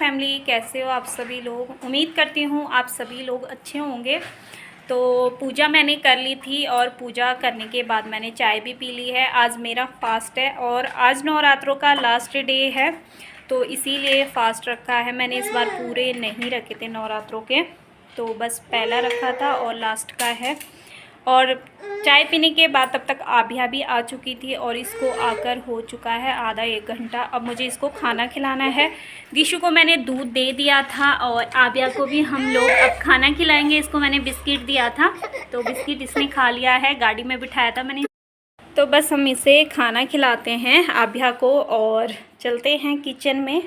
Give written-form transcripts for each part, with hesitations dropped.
Family, कैसे हो आप सभी लोग। उम्मीद करती हूँ आप सभी लोग अच्छे होंगे। तो पूजा मैंने कर ली थी और पूजा करने के बाद मैंने चाय भी पी ली है। आज मेरा फास्ट है और आज नवरात्रों का लास्ट डे है, तो इसीलिए फ़ास्ट रखा है मैंने। इस बार पूरे नहीं रखे थे नवरात्रों के, तो बस पहला रखा था और लास्ट का है। और चाय पीने के बाद तब तक आभ्या भी आ चुकी थी और इसको आकर हो चुका है आधा एक घंटा। अब मुझे इसको खाना खिलाना है। दिशु को मैंने दूध दे दिया था और आभ्या को भी हम लोग अब खाना खिलाएंगे। इसको मैंने बिस्किट दिया था, तो बिस्किट इसने खा लिया है, गाड़ी में बिठाया था मैंने। तो बस हम इसे खाना खिलाते हैं आभ्या को और चलते हैं किचन में।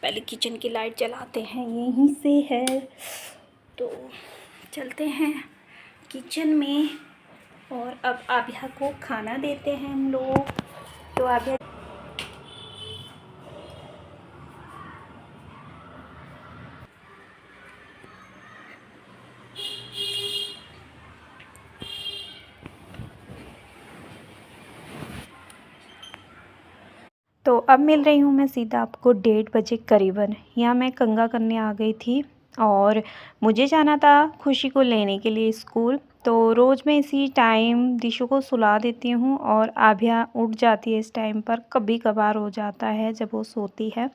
पहले किचन की लाइट जलाते हैं, यहीं से है, तो चलते हैं किचन में और अब आभ्या को खाना देते हैं हम लोग। तो आभ्या तो अब मिल रही हूँ मैं सीधा आपको 1:30 बजे करीबन। यहाँ मैं कंघा करने आ गई थी और मुझे जाना था खुशी को लेने के लिए स्कूल। तो रोज़ मैं इसी टाइम दिशु को सुला देती हूँ और आभ्या उठ जाती है इस टाइम पर। कभी कभार हो जाता है जब वो सोती है।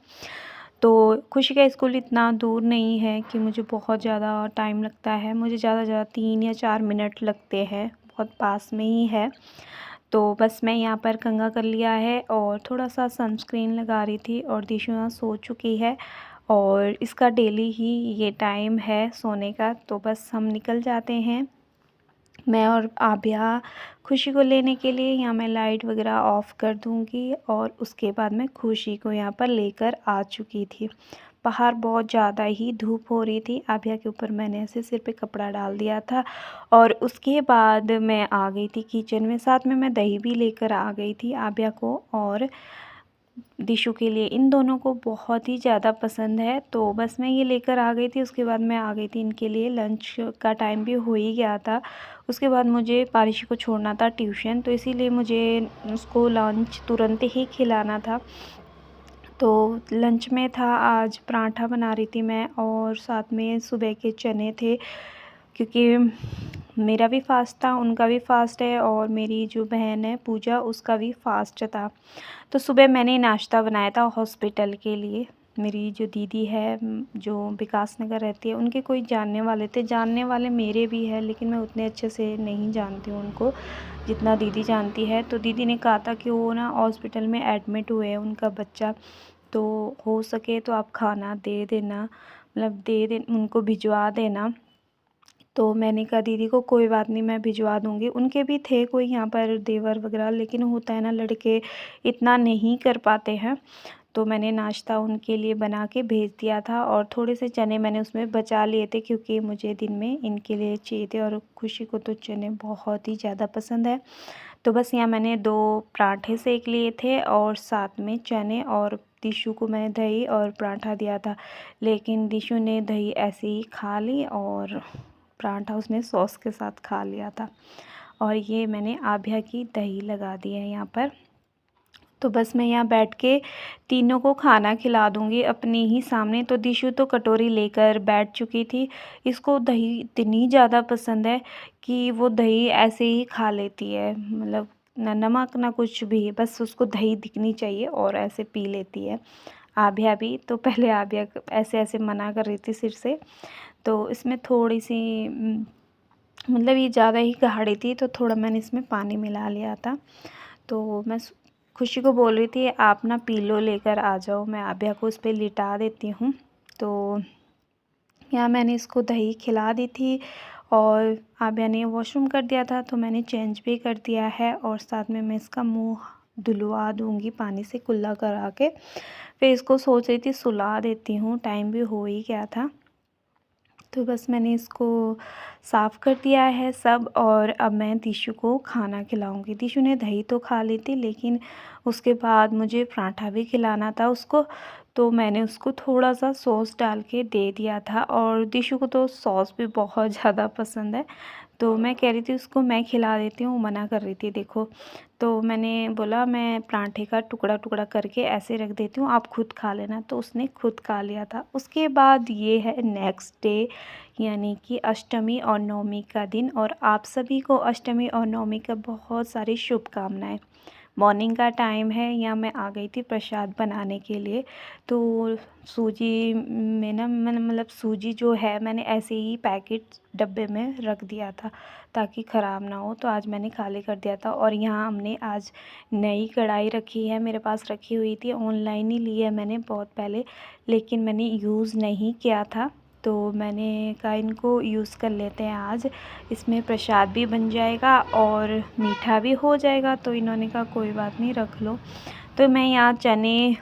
तो खुशी का स्कूल इतना दूर नहीं है कि मुझे बहुत ज़्यादा टाइम लगता है। मुझे ज़्यादा ज़्यादा 3 या 4 मिनट लगते हैं, बहुत पास में ही है। तो बस मैं यहाँ पर कंघा कर लिया है और थोड़ा सा सनस्क्रीन लगा रही थी और दिशु यहाँ सो चुकी है और इसका डेली ही ये टाइम है सोने का। तो बस हम निकल जाते हैं, मैं और आभ्या, खुशी को लेने के लिए। यहाँ मैं लाइट वगैरह ऑफ़ कर दूँगी और उसके बाद मैं खुशी को यहाँ पर लेकर आ चुकी थी। बाहर बहुत ज़्यादा ही धूप हो रही थी। आभ्या के ऊपर मैंने ऐसे सिर पे कपड़ा डाल दिया था और उसके बाद मैं आ गई थी किचन में। साथ में मैं दही भी लेकर आ गई थी आभ्या को और दिशु के लिए। इन दोनों को बहुत ही ज़्यादा पसंद है, तो बस मैं ये लेकर आ गई थी। उसके बाद मैं आ गई थी इनके लिए। लंच का टाइम भी हो ही गया था। उसके बाद मुझे पारिश को छोड़ना था ट्यूशन, तो इसीलिए मुझे उसको लंच तुरंत ही खिलाना था। तो लंच में था आज पराठा बना रही थी मैं और साथ में सुबह के चने थे, क्योंकि मेरा भी फ़ास्ट था, उनका भी फ़ास्ट है और मेरी जो बहन है पूजा, उसका भी फ़ास्ट था। तो सुबह मैंने नाश्ता बनाया था हॉस्पिटल के लिए। मेरी जो दीदी है जो विकास नगर रहती है, उनके कोई जानने वाले थे। जानने वाले मेरे भी हैं, लेकिन मैं उतने अच्छे से नहीं जानती हूँ उनको जितना दीदी जानती है। तो दीदी ने कहा था कि वो ना हॉस्पिटल में एडमिट हुए हैं उनका बच्चा, तो हो सके तो आप खाना दे देना, मतलब दे दे उनको भिजवा देना। तो मैंने कहा दीदी को कोई बात नहीं, मैं भिजवा दूँगी। उनके भी थे कोई यहाँ पर देवर वगैरह, लेकिन होता है ना लड़के इतना नहीं कर पाते हैं। तो मैंने नाश्ता उनके लिए बना के भेज दिया था और थोड़े से चने मैंने उसमें बचा लिए थे, क्योंकि मुझे दिन में इनके लिए चाहिए थे और खुशी को तो चने बहुत ही ज़्यादा पसंद है। तो बस यहाँ मैंने 2 पराठे सेक लिए थे और साथ में चने, और दिशु को मैंने दही और पराठा दिया था, लेकिन दिशु ने दही ऐसे ही खा ली और पराठा उसने सॉस के साथ खा लिया था। और ये मैंने आभ्या की दही लगा दी है यहाँ पर। तो बस मैं यहाँ बैठ के तीनों को खाना खिला दूँगी अपने ही सामने। तो दिशु तो कटोरी लेकर बैठ चुकी थी। इसको दही इतनी ज़्यादा पसंद है कि वो दही ऐसे ही खा लेती है, मतलब ना नमक ना कुछ भी, बस उसको दही दिखनी चाहिए और ऐसे पी लेती है। आभ्या भी, तो पहले आभ्या ऐसे ऐसे मना कर रही थी सिर से, तो इसमें थोड़ी सी मतलब ये ज़्यादा ही गाढ़ी थी, तो थोड़ा मैंने इसमें पानी मिला लिया था। तो मैं खुशी को बोल रही थी आप ना पीलो लेकर आ जाओ, मैं आभ्या को उस पर लिटा देती हूँ। तो यहाँ मैंने इसको दही खिला दी थी और आभ्या ने वॉशरूम कर दिया था, तो मैंने चेंज भी कर दिया है और साथ में मैं इसका मुंह धुलवा दूँगी पानी से कुल्ला करा के। फिर इसको सोच रही थी सुला देती हूँ, टाइम भी हो ही गया था। तो बस मैंने इसको साफ़ कर दिया है सब और अब मैं दिशु को खाना खिलाऊंगी। दिशु ने दही तो खा ली थी, लेकिन उसके बाद मुझे पराठा भी खिलाना था उसको। तो मैंने उसको थोड़ा-सा सॉस डाल के दे दिया था और दिशु को तो सॉस भी बहुत ज़्यादा पसंद है। तो मैं कह रही थी उसको मैं खिला देती हूँ, मना कर रही थी देखो। तो मैंने बोला मैं पराठे का टुकड़ा-टुकड़ा करके ऐसे रख देती हूँ, आप खुद खा लेना, तो उसने खुद खा लिया था। उसके बाद ये है नेक्स्ट डे, यानी कि अष्टमी और नवमी का दिन, और आप सभी को अष्टमी और नवमी का बहुत सारी शुभकामनाएँ। मॉर्निंग का टाइम है, यहाँ मैं आ गई थी प्रसाद बनाने के लिए। तो सूजी में ना मैंने मतलब सूजी जो है मैंने ऐसे ही पैकेट डब्बे में रख दिया था ताकि ख़राब ना हो, तो आज मैंने खाली कर दिया था। और यहाँ हमने आज नई कढ़ाई रखी है, मेरे पास रखी हुई थी, ऑनलाइन ही ली है मैंने बहुत पहले, लेकिन मैंने यूज़ नहीं किया था, तो मैंने कहा इनको यूज़ कर लेते हैं आज, इसमें प्रसाद भी बन जाएगा और मीठा भी हो जाएगा। तो इन्होंने कहा कोई बात नहीं, रख लो। तो मैं यहाँ चने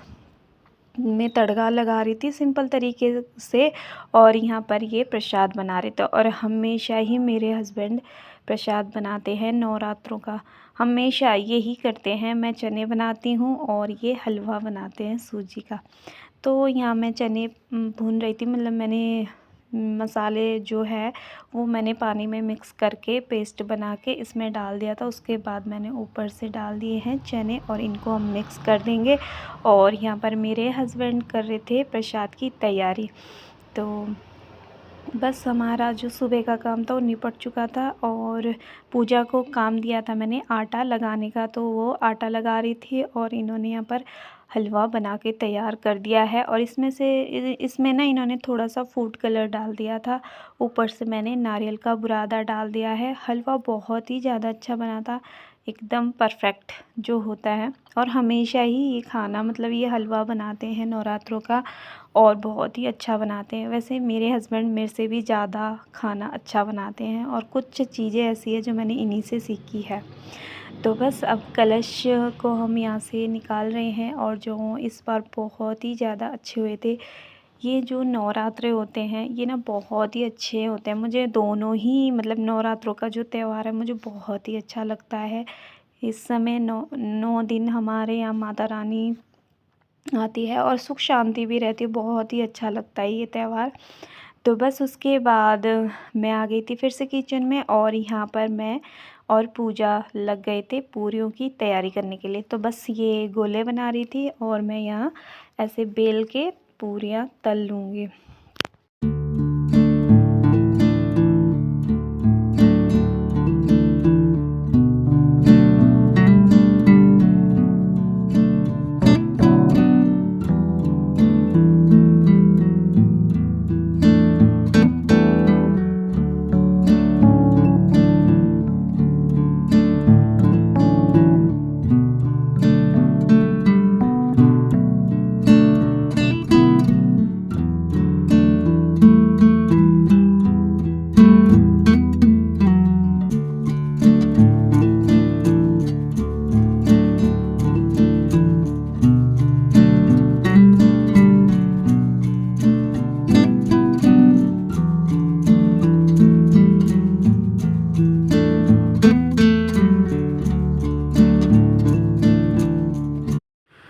में तड़का लगा रही थी सिंपल तरीके से, और यहाँ पर ये प्रसाद बना रहे थे। और हमेशा ही मेरे हस्बैंड प्रसाद बनाते हैं नवरात्रों का, हमेशा यही करते हैं। मैं चने बनाती हूँ और ये हलवा बनाते हैं सूजी का। तो यहाँ मैं चने भून रही थी, मतलब मैंने मसाले जो है वो मैंने पानी में मिक्स करके पेस्ट बना के इसमें डाल दिया था। उसके बाद मैंने ऊपर से डाल दिए हैं चने और इनको हम मिक्स कर देंगे। और यहाँ पर मेरे हस्बैंड कर रहे थे प्रसाद की तैयारी। तो बस हमारा जो सुबह का काम था वो निपट चुका था, और पूजा को काम दिया था मैंने आटा लगाने का, तो वो आटा लगा रही थी और इन्होंने यहाँ पर हलवा बना के तैयार कर दिया है। और इसमें ना इन्होंने थोड़ा सा फूड कलर डाल दिया था, ऊपर से मैंने नारियल का बुरादा डाल दिया है। हलवा बहुत ही ज़्यादा अच्छा बना था, एकदम परफेक्ट जो होता है। और हमेशा ही ये खाना मतलब ये हलवा बनाते हैं नवरात्रों का, और बहुत ही अच्छा बनाते हैं। वैसे मेरे हस्बैंड मेरे से भी ज़्यादा खाना अच्छा बनाते हैं, और कुछ चीज़ें ऐसी हैं जो मैंने इन्हीं से सीखी है। तो बस अब कलश को हम यहाँ से निकाल रहे हैं, और जो इस बार बहुत ही ज़्यादा अच्छे हुए थे। ये जो नवरात्रे होते हैं ये ना बहुत ही अच्छे होते हैं, मुझे दोनों ही मतलब नवरात्रों का जो त्यौहार है मुझे बहुत ही अच्छा लगता है। इस समय 9 दिन हमारे यहाँ माता रानी आती है और सुख शांति भी रहती है, बहुत ही अच्छा लगता है ये त्यौहार। तो बस उसके बाद मैं आ गई थी फिर से किचन में, और यहाँ पर मैं और पूजा लग गए थे पूरियों की तैयारी करने के लिए। तो बस ये गोले बना रही थी और मैं यहाँ ऐसे बेल के पूरियाँ तल लूँगी।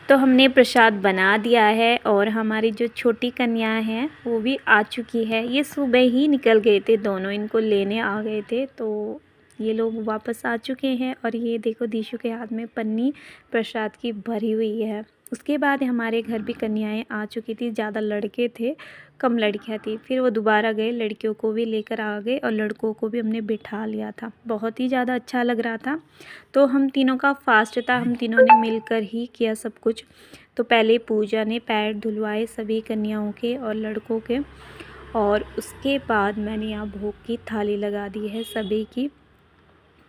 तो हमने प्रसाद बना दिया है, और हमारी जो छोटी कन्या है वो भी आ चुकी है। ये सुबह ही निकल गए थे दोनों, इनको लेने आ गए थे, तो ये लोग वापस आ चुके हैं। और ये देखो दीशु के हाथ में पन्नी प्रसाद की भरी हुई है। उसके बाद हमारे घर भी कन्याएं आ चुकी थी, ज़्यादा लड़के थे कम लड़कियां थी। फिर वो दोबारा गए, लड़कियों को भी लेकर आ गए और लड़कों को भी हमने बिठा लिया था। बहुत ही ज़्यादा अच्छा लग रहा था। तो हम तीनों का फास्ट था, हम तीनों ने मिलकर ही किया सब कुछ। तो पहले पूजा ने पैर धुलवाए सभी कन्याओं के और लड़कों के, और उसके बाद मैंने यहाँ भोग की थाली लगा दी है सभी की।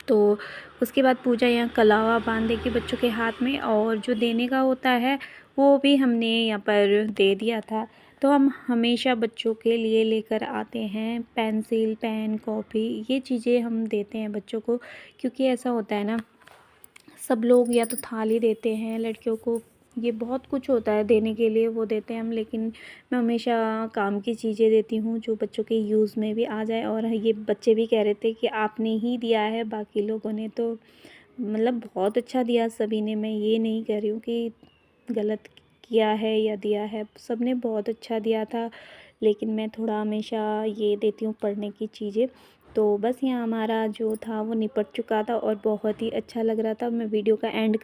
तो उसके बाद पूजा यहाँ कलावा बांधेगी बच्चों के हाथ में, और जो देने का होता है वो भी हमने यहाँ पर दे दिया था। तो हम हमेशा बच्चों के लिए लेकर आते हैं पेंसिल, पेन, कॉपी, ये चीज़ें हम देते हैं बच्चों को, क्योंकि ऐसा होता है ना, सब लोग या तो थाली देते हैं लड़कियों को, ये बहुत कुछ होता है देने के लिए वो देते हैं हम, लेकिन मैं हमेशा काम की चीज़ें देती हूँ जो बच्चों के यूज़ में भी आ जाए। और ये बच्चे भी कह रहे थे कि आपने ही दिया है, बाकी लोगों ने तो मतलब बहुत अच्छा दिया सभी ने, मैं ये नहीं कह रही हूँ कि गलत किया है या दिया है, सब ने बहुत अच्छा दिया था। लेकिन मैं थोड़ा हमेशा ये देती हूँ पढ़ने की चीज़ें। तो बस यहाँ हमारा जो था वो निपट चुका था और बहुत ही अच्छा लग रहा था। मैं वीडियो का एंड